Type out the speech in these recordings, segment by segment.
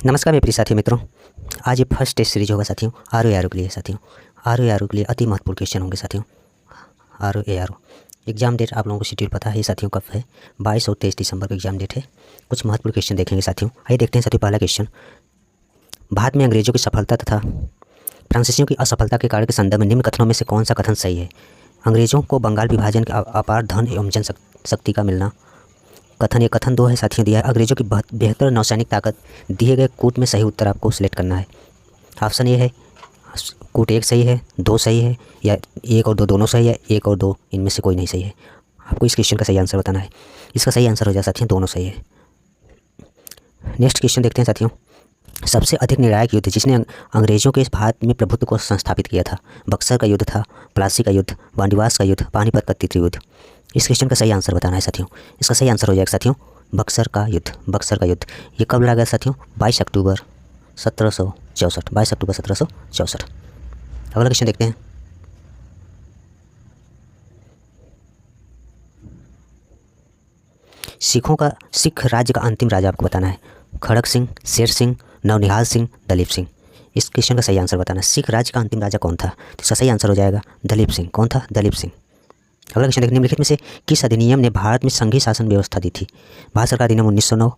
नमस्कार मेरे प्रिय साथियों मित्रों। आज ये फर्स्ट टेस्ट सीरीज होगा साथियों RO के लिए। साथियों RO के लिए अति महत्वपूर्ण क्वेश्चन होंगे साथियों। RO एग्जाम डेट आप लोगों को शेड्यूल पता है साथियों कब है? 22 और 23 दिसंबर को एग्जाम डेट है। कुछ महत्वपूर्ण क्वेश्चन देखेंगे साथियों। आइए देखते हैं साथियों। पहला क्वेश्चन, भारत में अंग्रेजों की सफलता तथा फ्रांसीसियों की असफलता के कारण के संदर्भ में निम्न कथनों में से कौन सा कथन सही है? अंग्रेजों को बंगाल विभाजन के अपार धन एवं जनशक्ति का मिलना। कथन ये कथन 2 है साथियों दिया है। अंग्रेजों की बेहतर नौसैनिक ताकत। दिए गए कूट में सही उत्तर आपको सिलेक्ट करना है। ऑप्शन ये है कूट 1 सही है, 2 सही है, या 1 और 2 दोनों सही है, 1 और 2 इनमें से कोई नहीं सही है। आपको इस क्वेश्चन का सही आंसर बताना है। इसका सही आंसर हो जाए साथियों दोनों सही है। नेक्स्ट क्वेश्चन देखते हैं साथियों। सबसे अधिक निर्णायक युद्ध जिसने अंग्रेजों के भारत में प्रभुत्व को संस्थापित किया था। बक्सर का युद्ध था, प्लासी का युद्ध, बांडीवास का युद्ध, पानीपत का तृतीय युद्ध। इस क्वेश्चन का सही आंसर बताना है साथियों। इसका सही आंसर हो जाएगा साथियों बक्सर का युद्ध। बक्सर का युद्ध ये कब लड़ा गया साथियों? 22 अक्टूबर 1764। 22 अक्टूबर 1764। अगला क्वेश्चन देखते हैं। सिख राज्य का अंतिम राजा आपको बताना है। खड़क सिंह, शेर सिंह, नवनिहाल सिंह, दलीप सिंह। इस क्वेश्चन का सही आंसर बताना है। सिख राज्य का अंतिम राजा कौन था? तो इसका सही आंसर हो जाएगा दलीप सिंह। कौन था? दलीप सिंह। अगला क्वेश्चन देखिए। निम्नलिखित में से किस अधिनियम ने भारत में संघीय शासन व्यवस्था दी थी? भारत सरकार अधिनियम 1909,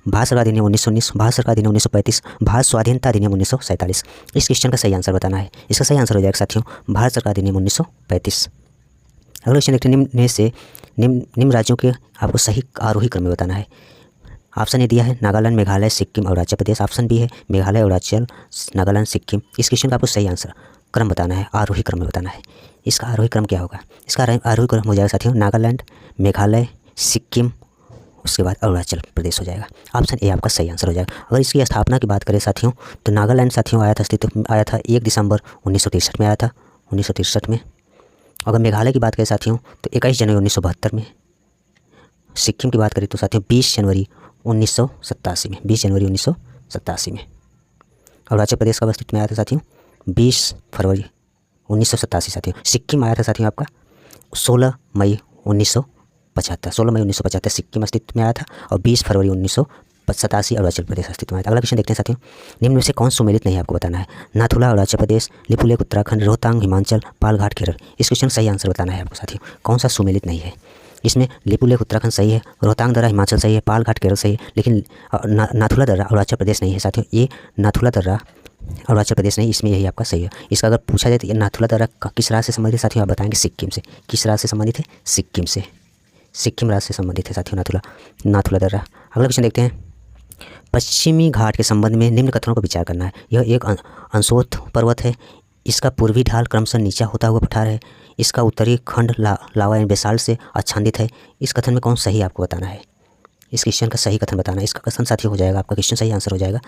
भारत सरकार अधिनियम 1919, भारत सरकार अधिनियम 1935, भारत स्वाधीनता अधिनियम 1947। इस क्वेश्चन का सही आंसर बताना है। इसका सही आंसर हो जाएगा साथियों भारत सरकार अधिनियम 1935। अगला क्वेश्चन देखते हैं। निम्न में से निम्न राज्यों के आपको सही आरोही क्रम में बताना है। ऑप्शन ए दिया है नागालैंड, मेघालय, सिक्किम, अरुणाचल प्रदेश। ऑप्शन बी है मेघालय, अरुणाचल, नागालैंड, सिक्किम। इस क्वेश्चन का आपको सही आंसर क्रम बताना है, आरोही क्रम में बताना है। इसका आरोही क्रम क्या होगा? इसका आरोही क्रम हो जाएगा साथियों नागालैंड, मेघालय, सिक्किम, उसके बाद अरुणाचल प्रदेश हो जाएगा। ऑप्शन ए आपका सही आंसर हो जाएगा। अगर इसकी स्थापना की बात करें साथियों तो नागालैंड साथियों आया था, अस्तित्व में आया था 1 दिसंबर 1963 में आया था, 1963 में। अगर मेघालय की बात करें साथियों तो 21 जनवरी 1972 में। सिक्किम की बात करें तो साथियों 20 जनवरी 1987 में, 20 जनवरी 1987 में। अरुणाचल प्रदेश का अस्तित्व में आया था साथियों 20 फरवरी 1987 साथियों। सिक्किम आया था साथियों आपका 16 मई 1975। 16 मई 1975 सिक्किम अस्तित्व में आया था और 20 फरवरी 1987 अरुणाचल प्रदेश अस्तित्व में आया था। अगला क्वेश्चन देखते हैं साथियों। निम्न में से कौन सुमेलित नहीं है आपको बताना है? नाथुला अरुणाचल प्रदेश, लिपुलेख उत्तराखंड, रोहतांग हिमाचल, पालघाट केरल। इस क्वेश्चन का सही आंसर बताना है आपको साथियों। कौन सा सुमेलित नहीं है? इसमें लिपुलेख उत्तराखंड सही है, रोहतांग दर्रा हिमाचल सही है, पालघाट केरल सही है, लेकिन नाथुला दर्रा अरुणाचल प्रदेश नहीं है साथियों। ये नाथुला दर्रा अरुणाचल प्रदेश नहीं, इसमें यही आपका सही है। इसका अगर पूछा जाए तो ये नाथुला दर्रा किस राज्य से संबंधित है साथियों? आप बताएंगे सिक्किम से। किस राज्य से संबंधित है? सिक्किम से। सिक्किम राज्य से संबंधित है साथियों नाथुला दर्रा। अगला क्वेश्चन देखते हैं। पश्चिमी घाट के संबंध में निम्न कथनों पर विचार करना है। यह एक अंशोत्थ पर्वत है। इसका पूर्वी ढाल क्रमशः नीचा होता हुआ पठार है। इसका उत्तरी खंड लावा एवं बेसाल्ट से आच्छादित है। इस कथन में कौन सही आपको बताना है? इस क्वेश्चन का सही कथन बताना है। इसका कथन साथी हो जाएगा आपका क्वेश्चन सही आंसर हो जाएगा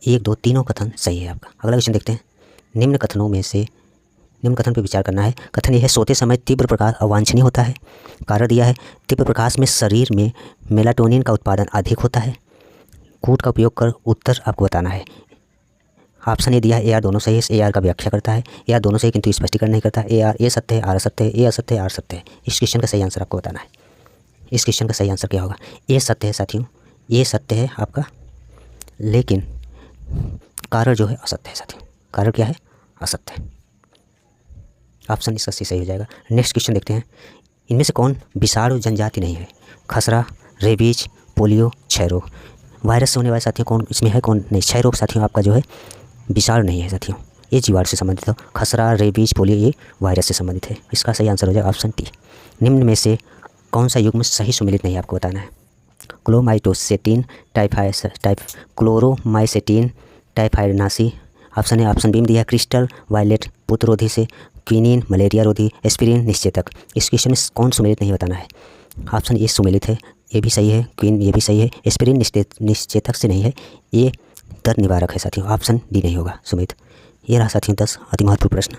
1, 2, तीनों कथन सही है आपका। अगला क्वेश्चन देखते हैं। निम्न कथनों में से निम्न कथन पर विचार करना है। कथन यह है सोते समय तीव्र प्रकाश अवांछनीय होता है। कारण दिया है तीव्र प्रकाश में शरीर में मेलाटोनिन का उत्पादन अधिक होता है। कूट का उपयोग कर उत्तर आपको बताना है। ऑप्शन ए दिया है AR दोनों सही है। AR का व्याख्या करता है। AR दोनों सही किंतु स्पष्टीकरण नहीं करता। AR ए सत्य है, R असत्य है, A असत्य है, R सत्य है। इस क्वेश्चन का सही आंसर आपको बताना है। इस क्वेश्चन का सही आंसर क्या होगा? ए सत्य है साथियों, ये सत्य है आपका, लेकिन कारण जो है असत्य है साथियों। कारण क्या है? असत्य है। ऑप्शन इसका सही हो जाएगा। नेक्स्ट क्वेश्चन देखते हैं। इनमें से कौन विषाणु जनजाति नहीं है? खसरा, रेबीज, पोलियो, क्षय रोग। वायरस से होने वाले साथियों कौन इसमें है? कौन नहीं? क्षय रोग साथियों आपका जो है विषाणु नहीं है साथियों, ये जीवाणु से संबंधित है। खसरा, रेबीज, पोलियो ये वायरस से संबंधित है। इसका सही आंसर हो जाएगा ऑप्शन टी। निम्न में से कौन सा युग्म सही सुमेलित नहीं है आपको बताना है? क्लोमाइटोसेटिन, क्लोरोमाइसेटिन, टाइफाइडनासी। ऑप्शन है ऑप्शन बी में दिया है क्रिस्टल वायलेट पुतरोधी से, क्विनिन मलेरिया रोधी, एस्पिरिन निश्चेतक। इस क्वेश्चन में कौन सुमेलित नहीं बताना है? ऑप्शन ए सुमेलित है, ये भी सही है। क्वीन ये भी सही है। एस्पिरिन निश्चेतक से नहीं है, ये दर्द निवारक है साथियों। ऑप्शन डी नहीं होगा सुमित। ये रहा साथियों 10 अति महत्वपूर्ण प्रश्न।